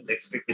Next week,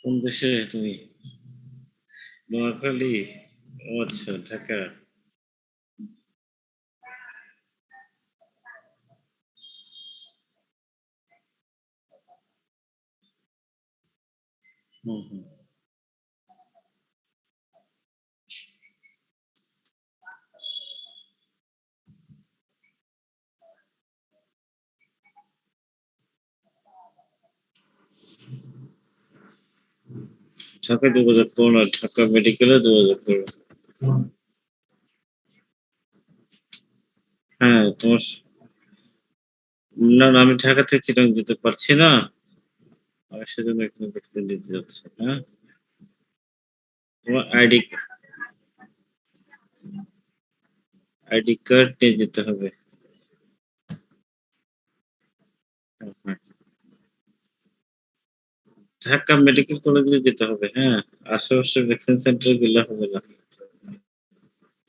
কোন দেশে তুমি? নোয়াখালী? ও আচ্ছা, ঢাকা। হুম। ঢাকায় যোগাযোগ করো না, ঢাকা মেডিকেলে যোগাযোগ করো। হ্যাঁ, না, আমি ঢাকা থেকে চিটাগাং যেতে পারছি না। আমি সেজন্য এখানে ভ্যাকসিন দিতে যাচ্ছি। হ্যাঁ, তোমার আইডি কার্ড নিয়ে যেতে হবে। হ্যাঁ। ঢাকা মেডিকেল কলেজে যেতে হবে। হ্যাঁ, আশেপাশে ভ্যাকসিন সেন্টার গেলে হবে না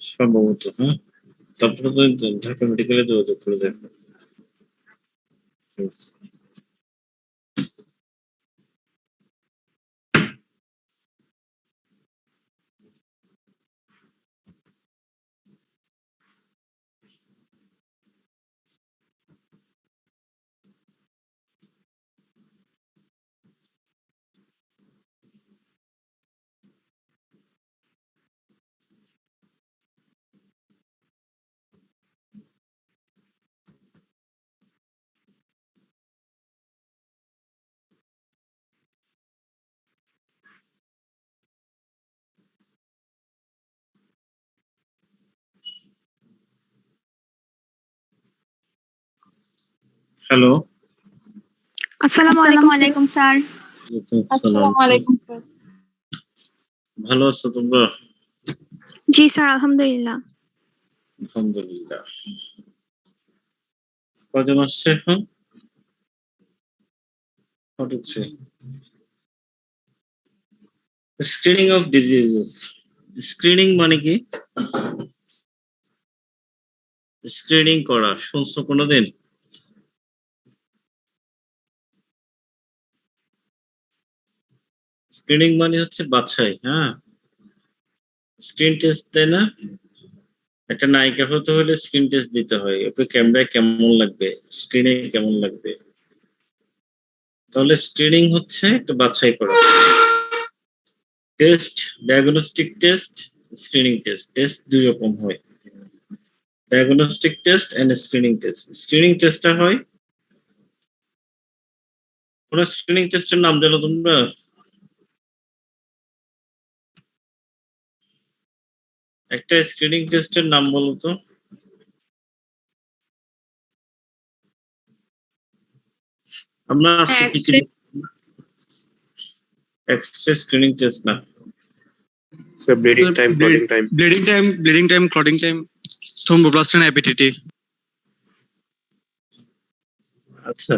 সম্ভবত। হ্যাঁ, তারপরে তো ঢাকা মেডিকেলে যোগাযোগ করে দেখো। হ্যালো, আসসালামু আলাইকুম স্যার। আসসালামু আলাইকুম স্যার। ভালো আছো তোমরা? জি স্যার, আলহামদুলিল্লাহ। আলহামদুলিল্লাহ। কজন আসছে এখন? 43. Screening of diseases. স্ক্রিনিং মানে কি? স্ক্রিনিং করা শুনছো কোনোদিন? স্ক্রিনিং মানে হচ্ছে বাছাই। হ্যাঁ, স্ক্রিন টেস্ট দেয় না? একটা নায়িকা হতে হলে স্ক্রিন টেস্ট দিতে হয়, ওকে ক্যামেরায় কেমন লাগবে, স্ক্রিনে কেমন লাগবে। তাহলে স্ক্রিনিং হচ্ছে একটা বাছাই করা। Test, diagnostic test, screening test. Test দুই রকম হয়, diagnostic test and screening test. Screening টেস্টটা হয়, কোন স্ক্রিনিং টেস্টের নাম জানো তোমরা? একটা স্ক্রিনিং টেস্টের নাম বলো তো। আমরা আজকে কি কি এক্সরে স্ক্রিনিং টেস্ট না? So bleeding time, clotting time. Bleeding time, clotting time, thromboplastin, IPTT. আচ্ছা,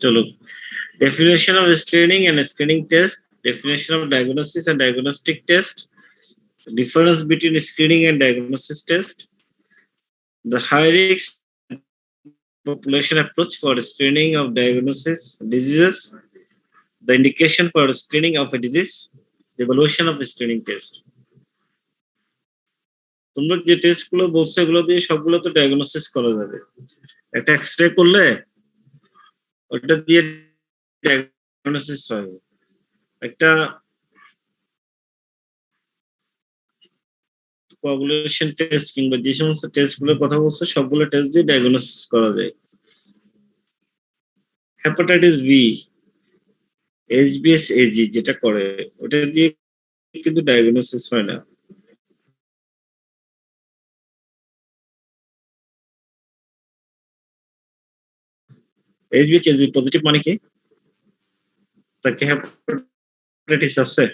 চলো। Definition of screening and screening test. Definition of diagnosis and diagnostic test. Difference between screening and diagnosis test. The high risk population approach for screening of diagnosis diseases. The indication for screening of a disease. The evaluation of a screening test. তোমরা যে test গুলো বলছো এগুলো দিয়ে সবগুলো তো diagnosis করা যাবে। একটা এক্সরে করলে ওটা দিয়ে ডায়াগনোসিস হয়। একটা কোয়াগুলেশন টেস্ট কিংবা যে সমস্ত টেস্ট গুলোর কথা বলছো সবগুলো টেস্ট দিয়ে ডায়াগনোসিস করা যায়। হেপাটাইটিস বি, এইচবিএস এজি যেটা করে ওটা দিয়ে কিন্তু ডায়াগনোসিস হয় না। এইচবিএস এজি পজিটিভ মানে কি? তাকে হেপাটাইটিস আছে?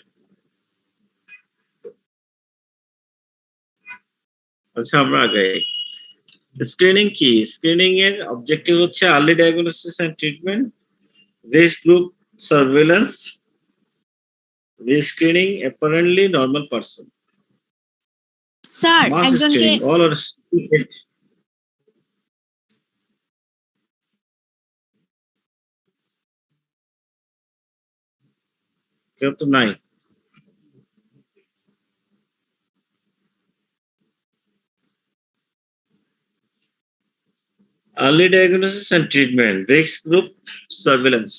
আচ্ছা, আমরা আগে স্ক্রিনিং কি? স্ক্রিনিং এর অবজেক্টিভ হচ্ছে early diagnosis and treatment, risk group surveillance, rescreening apparently normal person. Sir মাস একজনকে স্ক্রিনিং অল আর কেউ তো নাই। Early diagnosis and treatment, risk group surveillance,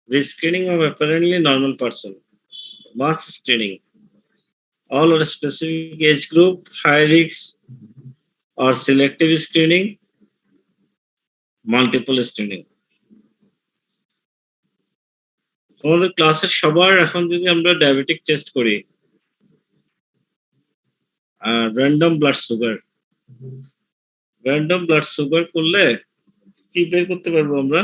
risk screening of apparently normal person, mass screening, all or specific age group, high risk or selective screening, multiple screening. আমাদের ক্লাসের সবার এখন যদি আমরা ডায়াবেটিক টেস্ট করি, র্যান্ডম ব্লাড সুগার করলে কি বের করতে পারবো আমরা?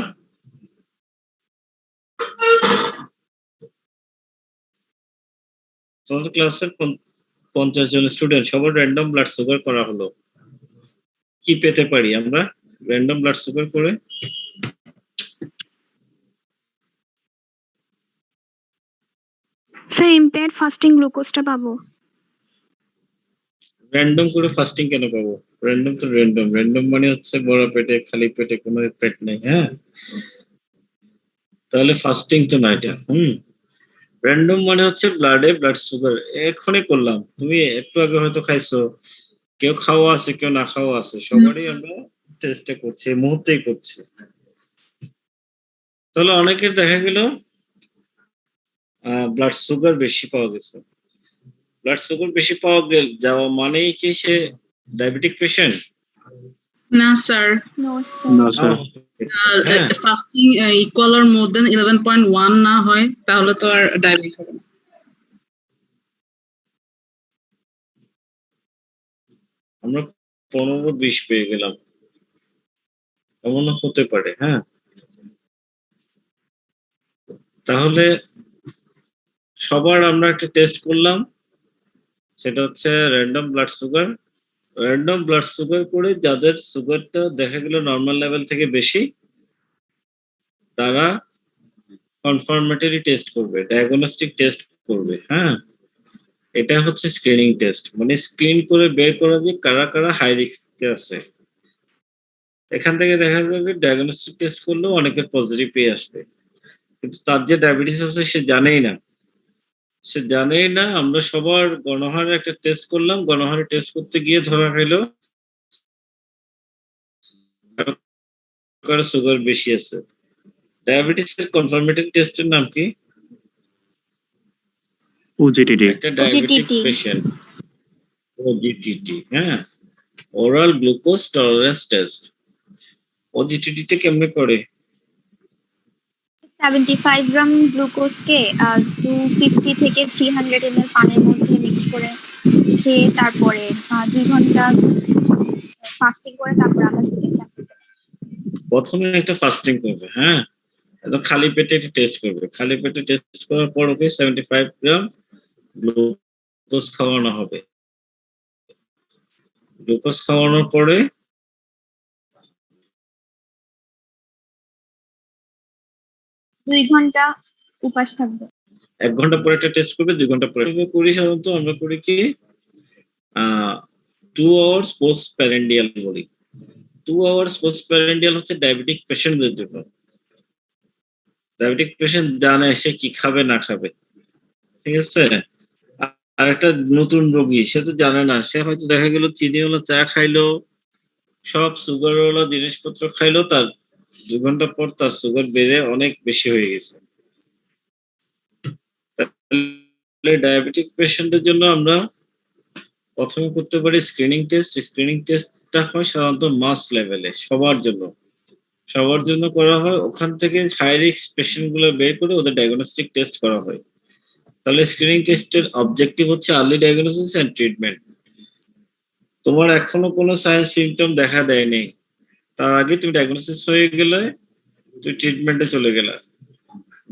তোমাদের ক্লাসের 50 জন স্টুডেন্ট সবার র্যান্ডম ব্লাড সুগার করা হলো, কি পেতে পারি আমরা র্যান্ডম ব্লাড সুগার করে? স্যার ইম্পেয়ার্ড ফাস্টিং গ্লুকোজটা পাবো। র্যান্ডম করে ফাস্টিং কেন পাবো? র্যান্ডম তো র্যান্ডম মানে হচ্ছে বড় পেটে খালি পেটে কোনো পেট নেই, হ্যাঁ, তাহলে ফাস্টিং তো না এটা। র্যান্ডম মানে হচ্ছে ব্লাড সুগার এখনই করলাম, তুমি একটু আগে হয়তো খাইছো, কেউ খাওয়া আছে কেউ না খাওয়া আছে, সবারই আমরা টেস্টে করছি, এই মুহূর্তেই করছি। তাহলে অনেকের দেখা গেল ব্লাড সুগার বেশি পাওয়া গেছে। ব্লাড সুগার বেশি পাওয়া যাওয়া মানেই কি সে ডায়াবেটিক পেশেন্ট? না sir, No, sir. No, sir. হ্যাঁ, ফাস্টিং ইকুয়াল অর মোর দেন 11.1 না হয় তাহলে তো আর ডায়াবেটিস হবে না। আমরা 15-20 পেয়ে গেলাম, এমনও হতে পারে। হ্যাঁ, তাহলে সবার আমরা একটা টেস্ট করলাম, সেটা হচ্ছে র্যান্ডম ব্লাড সুগার করে যাদের সুগারটা দেখা গেল নর্মাল লেভেল থেকে বেশি, তারা কনফার্মেটরি টেস্ট করবে, ডায়াগনস্টিক টেস্ট করবে। হ্যাঁ, এটা হচ্ছে স্ক্রিনিং টেস্ট, মানে স্ক্রিন করে বের করা যে কারা কারা হাই রিস্কে আছে। এখান থেকে দেখা যাবে ডায়াগনস্টিক টেস্ট করলেও অনেকের পজিটিভ পেয়ে আসবে, কিন্তু তার যে ডায়াবেটিস আছে সে জানেই না। আমরা সবার গণহারে একটা টেস্ট করলাম, গণহারে টেস্ট করতে গিয়ে ধরা হইলো কারো সুগার বেশি আছে। ডায়াবেটিসের কনফার্মেটরি টেস্টের নাম কি? OGTT. একটা ডায়াবেটিক OGTT পেশেন্ট, ওজিটিটি, হ্যাঁ, oral glucose tolerance test. OGTT তে কেমনে করে? 75 গ্রাম গ্লুকোজকে 250 থেকে 300 ml পানির মধ্যে মিক্স করে খেয়ে তারপরে 2 ঘন্টা ফাস্টিং করে তারপরে আমরা সেকেন্ড চ্যাপ্টার। প্রথমে একটা ফাস্টিং করবে, হ্যাঁ, একদম খালি পেটে একটা টেস্ট করবে। খালি পেটে টেস্ট করার পর ওকে 75 গ্রাম গ্লুকোজ খাওয়ানো হবে। গ্লুকোজ খাওয়ানোর পরে 2 ঘন্টা উপাস থাকবে। 1 ঘন্টা পরে একটা টেস্ট করবে, 2 ঘন্টা পরে করি। সাধারণত আমরা করি কি 2 আওয়ার্স পোস্ট প্যারেন্ডিয়াল বলি। 2 আওয়ার্স পোস্ট প্যারেন্ডিয়াল হচ্ছে ডায়াবেটিক পেশেন্টদের জন্য। ডায়াবেটিক পেশেন্ট জানে সে কি খাবে না খাবে, ঠিক আছে। আর একটা নতুন রোগী সে তো জানে না, সে হয়তো দেখা গেল চিনিওয়ালা চা খাইলো, সব সুগারওয়ালা জিনিসপত্র খাইলো, তার 2 ঘন্টা পর তার সুগার বেড়ে অনেক বেশি হয়ে গেছে। তাহলে ডায়াবেটিক পেশেন্টের জন্য আমরা প্রথমে করতে পারি স্ক্রিনিং টেস্ট। স্ক্রিনিং টেস্টটা হয় সাধারণত মাস লেভেলে, সবার জন্য করা হয়। ওখান থেকে হাই রিস্ক পেশেন্ট গুলো বের করে ওদের ডায়াগনস্টিক টেস্ট করা হয়। তাহলে স্ক্রিনিং টেস্টের অবজেক্টিভ হচ্ছে আর্লি ডায়াগনোসিস এন্ড ট্রিটমেন্ট। তোমার এখনো কোনো সাইন সিমটম দেখা দেয়নি, তার আগে তুমি ডায়াগনোসিস হয়ে গেলে তুমি ট্রিটমেন্টে চলে গেলে।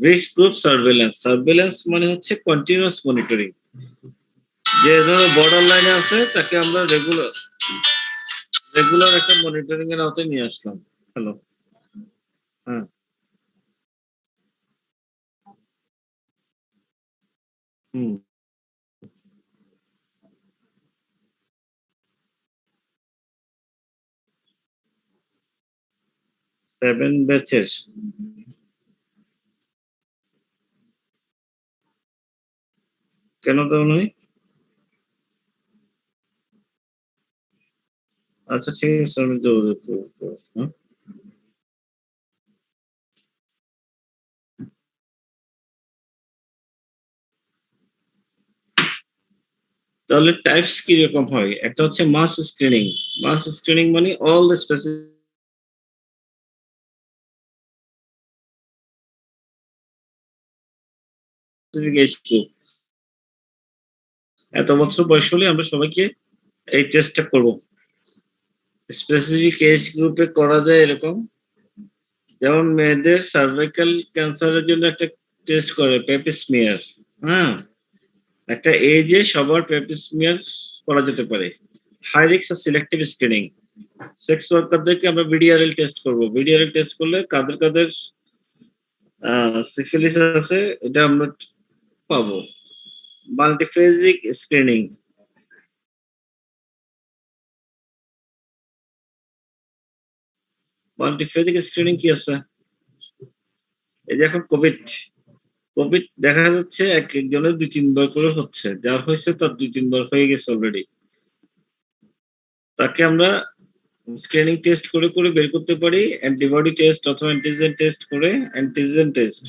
রিস্ক গ্রুপ সার্ভেলেন্স মানে হচ্ছে কন্টিনিউয়াস মনিটরিং। যে ধরো বর্ডার লাইনে আছে তাকে আমরা রেগুলার একটা মনিটরিং এর আওতায় নিয়ে আসলাম। হ্যালো, হ্যাঁ, হুম, 7 ব্যাচের কেন দাও নাই? আচ্ছা ঠিক আছে, আমি যোগাযোগ করবো। হ্যাঁ? তাহলে টাইপস কি রকম হয়? একটা হচ্ছে মাস স্ক্রিনিং। মাস স্ক্রিনিং মানে all the specific age group. এত বছর বয়স হলে আমরা সবাইকে এই টেস্টটা করব। স্পেসিফিক এজ গ্রুপে করা যায় এরকম, যেমন মেয়েদের সার্ভাইকাল ক্যান্সারের জন্য একটা টেস্ট করে পেপিসমিয়ার। হ্যাঁ, একটা এজে সবার পেপিসমিয়ার করা যেতে পারে। হাই রিস্ক আর সিলেক্টিভ স্ক্রিনিং, সেক্স ওয়ার্কারদেরকে আমরা বিডিআরএল টেস্ট করব। বিডিআরএল টেস্ট করলে কাদের কাদের সিফিলিস আছে এটা আমরা পাবো। মাল্টিফেজিক স্ক্রিনিং, মাল্টিফেজিক স্ক্রিনিং কি আছে? এই যে এখন কোভিড দেখা যাচ্ছে এক একজনের 2-3 বার করে হচ্ছে, যার হয়েছে তার 2-3 বার হয়ে গেছে অলরেডি। তাকে আমরা স্ক্রিনিং টেস্ট করে করে বের করতে পারি, অ্যান্টিবডি টেস্ট অথবা অ্যান্টিজেন টেস্ট করে অ্যান্টিজেন টেস্ট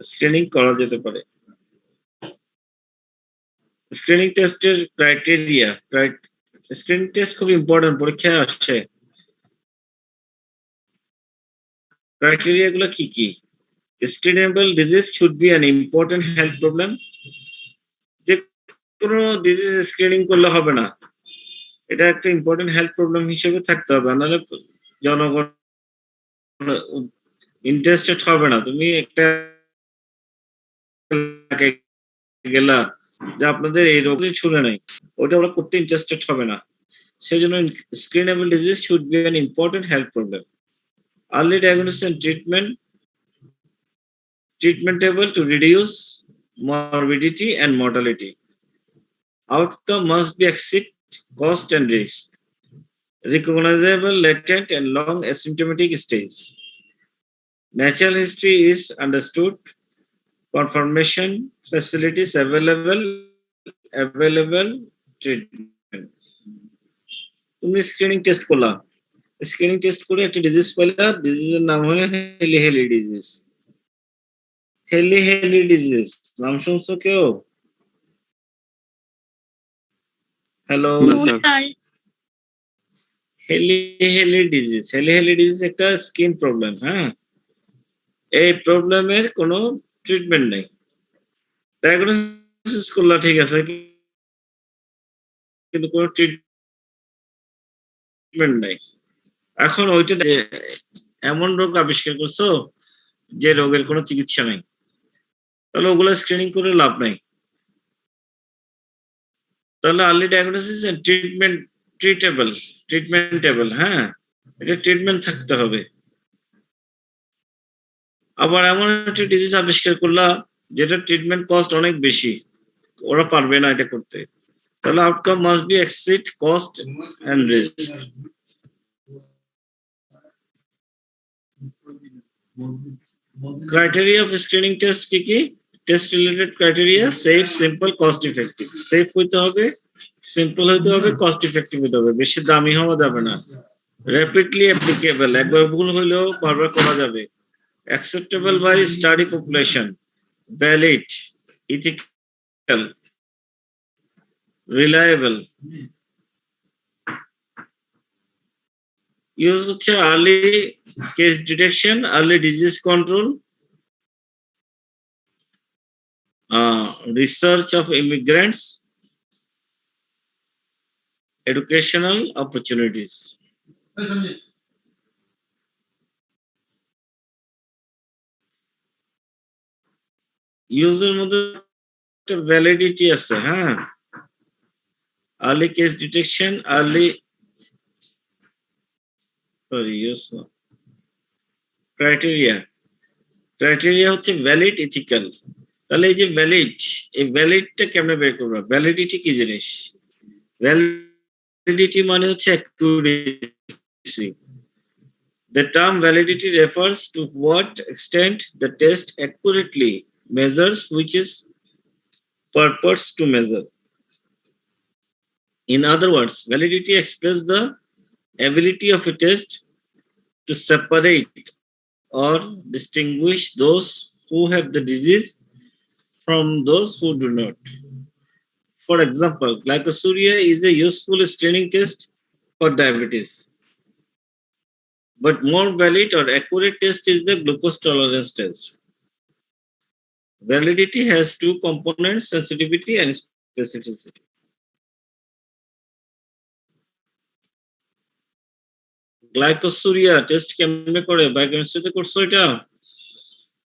স্ক্রিনিং করা যেতে পারে। স্ক্রিনিং টেস্টের ক্রাইটেরিয়া, স্ক্রিনিং টেস্ট খুব ইম্পর্টেন্ট, পরীক্ষায় আসছে। ক্রাইটেরিয়া গুলো কি কি? Screenable disease should be an important health problem. যে কোনো ডিজিজ স্ক্রিনিং করলে হবে না, এটা একটা ইম্পর্টেন্ট হেলথ প্রবলেম হিসেবে থাকতে হবে, নাহলে জনগণ ইন্টারেস্টেড হবে না। তুমি একটা গেলা যে আপনাদের এই রোগ শুনে নাই, ওটা ওরা করতে ইন্টারেস্টেড হবে না। সেই জন্য screenable disease should be an important health problem. Early diagnosis and treatmentable to reduce morbidity and mortality. Outcome must be exceed cost and risk. Recognizable latent and long asymptomatic stage. Natural history is understood. Confirmation facilities available treatment. তুমি screening test করলা, screening test করে একটা disease পাইলা, ডিজিজের নাম হলো হেলি disease. হেলি disease নাম শুনছো কেউ? হ্যালো, হেলি ডিজিজ একটা স্কিন প্রবলেম। হ্যাঁ, এই প্রবলেমের কোনো ট্রিটমেন্ট নেই। ডায়াগনোসিস করলা ঠিক আছে, কিন্তু কোনো ট্রিটমেন্ট নেই। এখন ওইটা এমন রোগ আবিষ্কার করছো যে রোগের কোনো চিকিৎসা নেই, তাহলে ওগুলো স্ক্রিনিং করে লাভ নাই। তাহলে আর্লি ডায়াগনোসিস এন্ড ট্রিটমেন্টেবল। হ্যাঁ, এটা ট্রিটমেন্ট থাকতে হবে। আবার এমন একটা ডিজিজ আবিষ্কার করলা যেটা ট্রিটমেন্ট কস্ট অনেক বেশি, ওরা পারবে না এটা করতে, তাহলে outcome must be exceed cost and risk. Criteria of screening test কি কি? Test related criteria safe, simple, cost effective. Safe হইতে হবে, সিম্পল হইতে হবে, কস্ট ইফেক্টিভ হইতে হবে, বেশি দামি হওয়া যাবে না। র্যাপিডলি অ্যাপ্লিকেবল, একবার ভুল হইলেও বারবার করা যাবে। Acceptable by study population, valid, ethical, reliable. Use হচ্ছে early case detection, early disease control, research of immigrants, educational opportunities. ইউজের মধ্যে একটা ভ্যালিডিটি আছে। হ্যাঁ, আর্লি কেস ডিটেকশন, ক্রাইটেরিয়া হচ্ছে ভ্যালিড, ইথিক্যাল। তাহলে এই যে ভ্যালিডটা কেমনে বের করবো? ভ্যালিডিটি কি জিনিস? ভ্যালিডিটি মানে হচ্ছে accuracy. The term validity refers to what extent the test accurately measures which is purports to measure. In other words, validity expresses the ability of a test to separate or distinguish those who have the disease from those who do not. For example, glycosuria is a useful screening test for diabetes. But more valid or accurate test is the glucose tolerance test. Validity has two components, sensitivity and specificity. Glycosuria test কেমনে করে বায়োকেমিস্ট্রিতে করছো এটা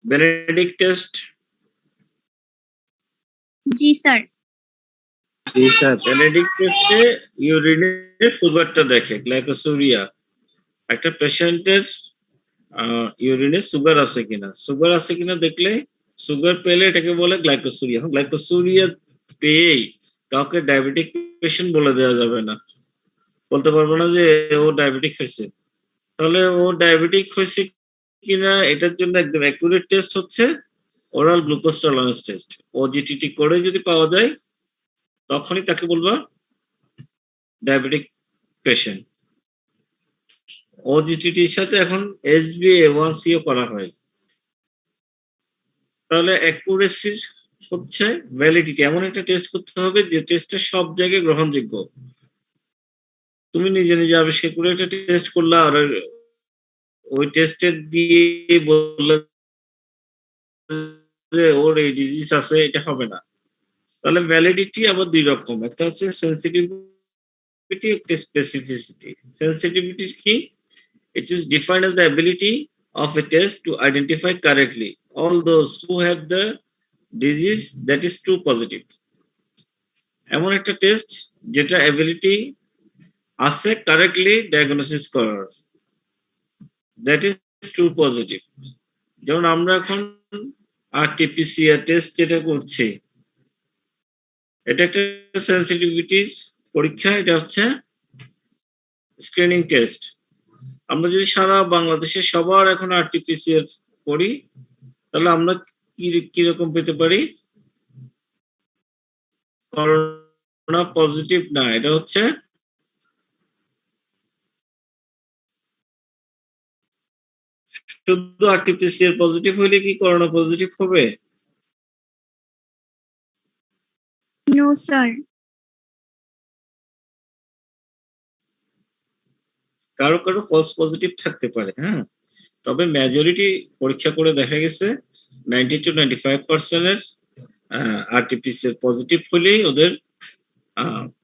Benedict test জি sir. Benedict টেস্টে ইউরিনের সুগারটা দেখে glycosuria একটা পেশেন্টের ইউরিনে sugar আছে কিনা দেখলে সুগার পেলে এটাকে বলে গ্লাইকোসুরিয়া গ্লাইকোসুরিয়া পেয়েই কাউকে ডায়াবেটিক পেশেন্ট বলে দেওয়া যাবে না বলতে পারবো না যে ও ডায়াবেটিক হয়েছে তাহলে ও ডায়াবেটিক হয়েছে কিনা এটার জন্য একদম অ্যাকুরেট টেস্ট হচ্ছে oral glucose tolerance test OGTT করে যদি পাওয়া যায় তখনই তাকে বলবা ডায়াবেটিক পেশেন্ট ওজিটিটির সাথে এখন HbA1c করা হয় তাহলে অ্যাকুরেসি হচ্ছে ভ্যালিডিটি এমন একটা টেস্ট করতে হবে যে টেস্টটা সব জায়গায় গ্রহণযোগ্য তুমি নিজে নিজে আবিষ্কার করে একটা টেস্ট করলা আর ওই টেস্টের দিয়ে বললে যে ওর এই ডিজিজ আছে এটা হবে না তাহলে ভ্যালিডিটি আবার দুই রকম একটা হচ্ছে সেনসিটিভিটি একটা স্পেসিফিসিটি সেনসিটিভিটি কি it is defined as the ability of a test to identify correctly all those who have the disease that is true positive এমন একটা টেস্ট যেটা এবিলিটি আছে কারেক্টলি ডায়াগনোসিস করার দ্যাট ইজ ট্রু পজিটিভ যেমন আমরা এখন RTPCR test যেটা করছি এটা একটা সেনসিটিভিটির পরীক্ষা এটা হচ্ছে স্ক্রিনিং টেস্ট আমরা যদি সারা বাংলাদেশে সবার এখন আরটিপিসিআর করি তাহলে আমরা কিরকম পেতে পারি করোনা পজিটিভ না এটা হচ্ছে শুধু আরটিপিসিআর পজিটিভ হইলে কি করোনা পজিটিভ হবে নো স্যার। কারো কারো ফলস পজিটিভ থাকতে পারে হ্যাঁ তবে মেজরিটি পরীক্ষা করে দেখা গেছে 90 to 95% এর আরটিপিসিআর পজিটিভ হলেই ওদের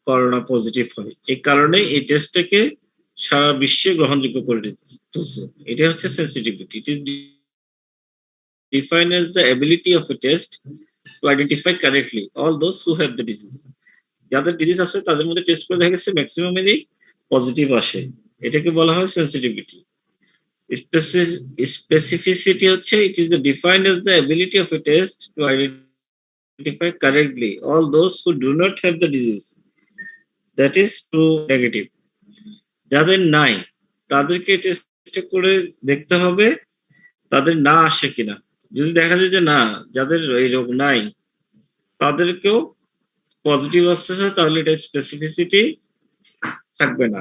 করোনা পজিটিভ হয় এই কারণে এই টেস্টটাকে সারা বিশ্বে গ্রহণযোগ্য করে দিচ্ছে এটা হচ্ছে sensitivity it is defined as the ability of A test to identify correctly all those who have the disease যাদের ডিজিজ আছে তাদের মধ্যে টেস্ট করে দেখা গেছে ম্যাক্সিমামেরই পজিটিভ আসে এটাকে বলা হয় সেনসিটিভিটি specificity হচ্ছে it is defined as the ability of a test to identify correctly all those who do not have the disease that is true negative যাদের নাই তাদেরকে টেস্ট করে দেখতে হবে তাদের না আসে কিনা যদি দেখা যায় যে না যাদের এই রোগ নাই তাদেরকেও পজিটিভ আসছে তাহলে এটা স্পেসিফিসিটি থাকবে না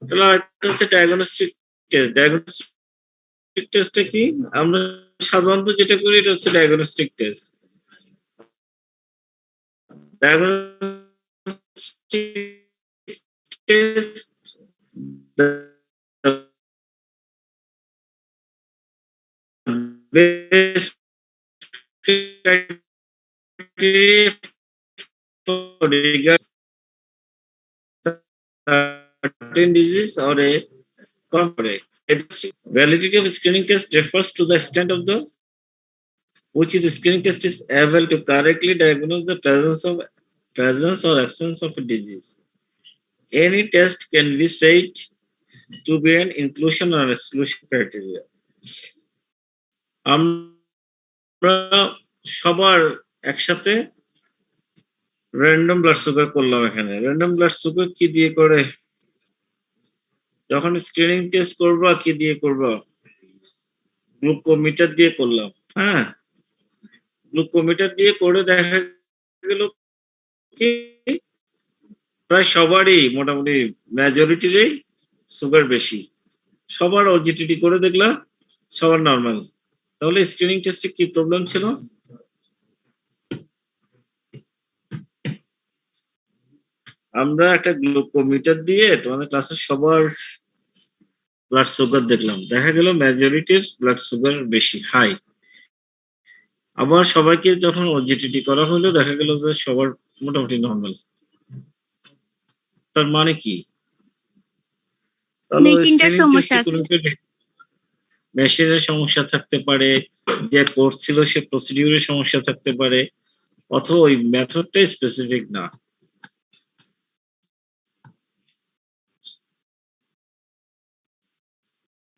তাহলে একটা হচ্ছে ডায়াগনস্টিক টেস্ট ডায়াগনস্টিক টেস্টটা কি আমরা সাধারণত যেটা করি এটা হচ্ছে diagnostic test diagnostic test best criteria for certain disease or a corporate. Validity of screening test refers to the extent of the which is screening test is able to correctly diagnose the presence or absence of a disease. Any test can be said to be an inclusion or exclusion criteria. আমরা সবার একসাথে random blood sugar করলাম এখানে random blood sugar কি দিয়ে করে যখন screening test করবা কি দিয়ে করবা গ্লুকোমিটার দিয়ে করলাম, হ্যাঁ, গ্লুকোমিটার দিয়ে করে দেখা গেল কি প্রায় সবারই মোটামুটি মেজরিটিরই সুগার বেশি। সবার ওজিটিডি করে দেখলাম সবার নর্মাল। তাহলে স্ক্রিনিং টেস্টে কি প্রবলেম ছিল? আমরা একটা গ্লুকোমিটার দিয়ে তোমাদের ক্লাসের সবার ব্লাড সুগার দেখলাম, দেখা গেল মেজরিটির ব্লাড সুগার বেশি, হাই। আবার সবাইকে যখন ওজিটিডি করা হলো দেখা গেল যে সবার মোটামুটি নর্মাল। তার মানে কি? তাহলে মেশিনটার স্ক্রিনিং সমস্যা টেস্টে আছে। মেশিনের সমস্যা থাকতে পারে, যে করছিল সে প্রসিডিউরের সমস্যা থাকতে পারে, অথবা ওই মেথডটাই স্পেসিফিক না।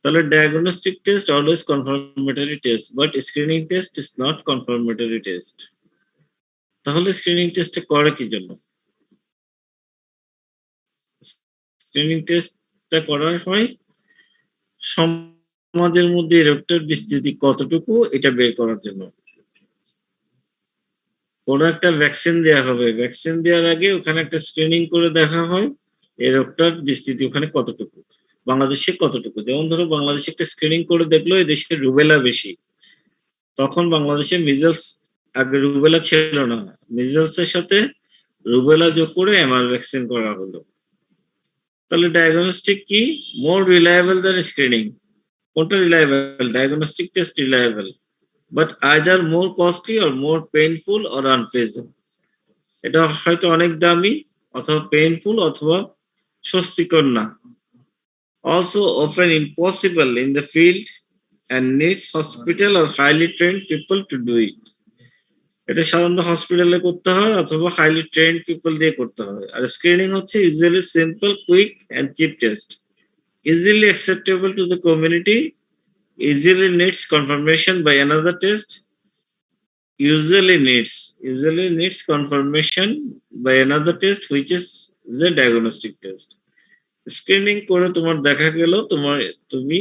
তাহলে diagnostic test always confirmatory test, but screening test is not confirmatory test. তাহলে স্ক্রিনিং টেস্টটা করে কি জন্য? স্ক্রিনিং টেস্টটা করা হয় সমাজের মধ্যে রোগটার বিস্তৃতি কতটুকু এটা বের করার জন্য। কোনো একটা ভ্যাকসিন দেওয়া হবে, ভ্যাকসিন দেওয়ার আগে ওখানে একটা স্ক্রিনিং করে দেখা হয় এই রোগটার বিস্তৃতি ওখানে কতটুকু, বাংলাদেশে কতটুকু। যেমন ধরো বাংলাদেশে একটা স্ক্রিনিং করে দেখলো এই দেশে রুবেলা বেশি, তখন বাংলাদেশে মিজলস, আগে রুবেলা ছিল না, মিজলস এর সাথে রুবেলা যোগ করে এমআর ভ্যাকসিন করা হলো। তাহলে ডায়াগনস্টিক কি মোর রিলায়েবল দ্যান স্ক্রিনিং? কোনটা reliable? Diagnostic test reliable, but either more costly or more painful or unpleasant. এটা হয়তো অনেক দামি অথবা পেইনফুল অথবা স্বস্তিকর না। Also often impossible in the field and needs hospital or highly trained people to do it. এটা সাধারণত হসপিটালে করতে হয় অথবা হাইলি ট্রেন্ড পিপল দিয়ে করতে হয়। আর স্ক্রিনিং হচ্ছে usually simple, quick and cheap test, easily acceptable to the community, easily needs confirmation by another test, usually needs confirmation by another test which is the diagnostic test. Screening করে তোমার দেখা গেল তুমি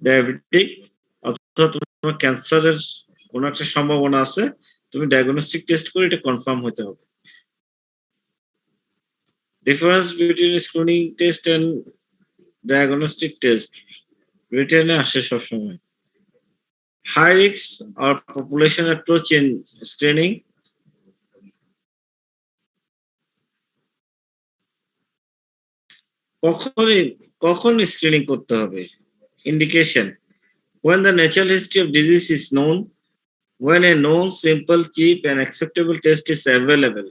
ডায়াবেটিক অথবা তোমার ক্যান্সারের কোনো একটা সম্ভাবনা আছে, তুমি ডায়াগনস্টিক টেস্ট করে এটা কনফার্ম হতে হবে। Difference between screening test and diagnostic test রিটেনে আসে সবসময়। হাই রিস্ক আর পপুলেশন অ্যাপ্রোচ ইন স্ক্রিনিং। কখন স্ক্রিনিং করতে হবে? Indication: when the natural history of disease is known, when a known, simple, cheap and acceptable test is available.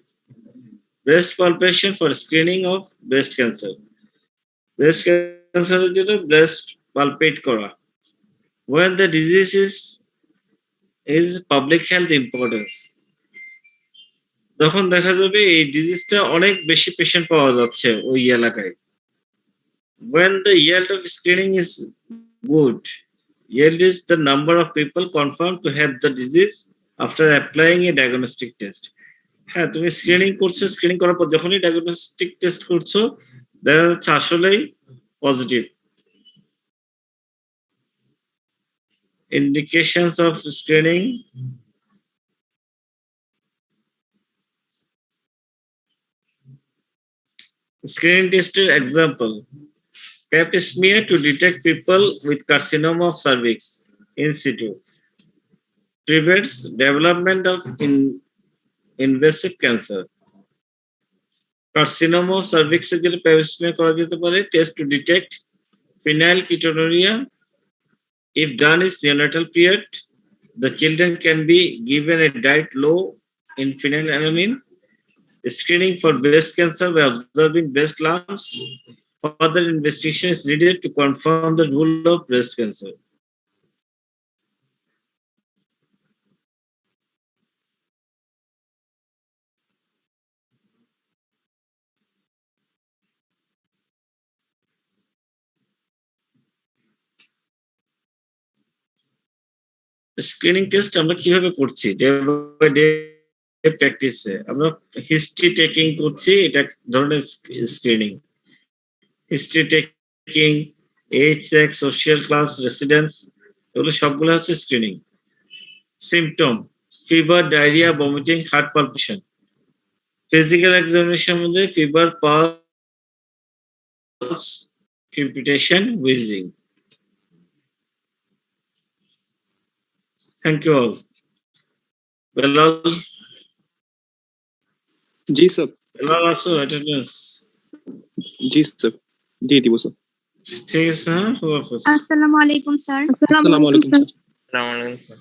Breast palpation for screening of breast cancer. Breast cancer এর জন্য breast palpate করা। When the disease is public health importance. তখন দেখা যাবে এই ডিজিজটা অনেক বেশি patient পাওয়া যাচ্ছে ওই এলাকায়। When the yield of screening is good. Yield is the number of people confirmed to have the disease after applying a diagnostic test. হ্যাঁ, তুমি স্ক্রিনিং করছো, স্ক্রিনিং করার পর যখনই ডায়াগনস্টিক টেস্ট করছো দেখা যাচ্ছে আসলেই positive. Indications of screening: screening টেস্টের example: pap smear to detect people with carcinoma of cervix in situ, prevents development of invasive cancer. Carcinoma of cervix এর জন্য pap smear করা যেতে পারে test to detect phenylketonuria. If done is neonatal period, the children can be given a diet low in phenylalanine. Screening for breast cancer by observing breast lumps. Further investigation is needed to confirm the role of breast cancer. Screening test আমরা কিভাবে করছি? Day by day প্র্যাকটিসে আমরা history taking করছি, এটা এক ধরনের screening. History taking, age, sex, social class, residence, এগুলো সবগুলো হচ্ছে screening. Symptom: fever, diarrhoea, vomiting, heart palpitation. Physical examination মধ্যে fever, pulse, palpitation, wheezing. Thank you all. Belal ji sir also attendance. जी सर जी দিব স্যার ঠিক আছে, হ্যাঁ, আসসালামু আলাইকুম স্যার। আসসালামু আলাইকুম স্যার স্যার। Assalamualaikum sir.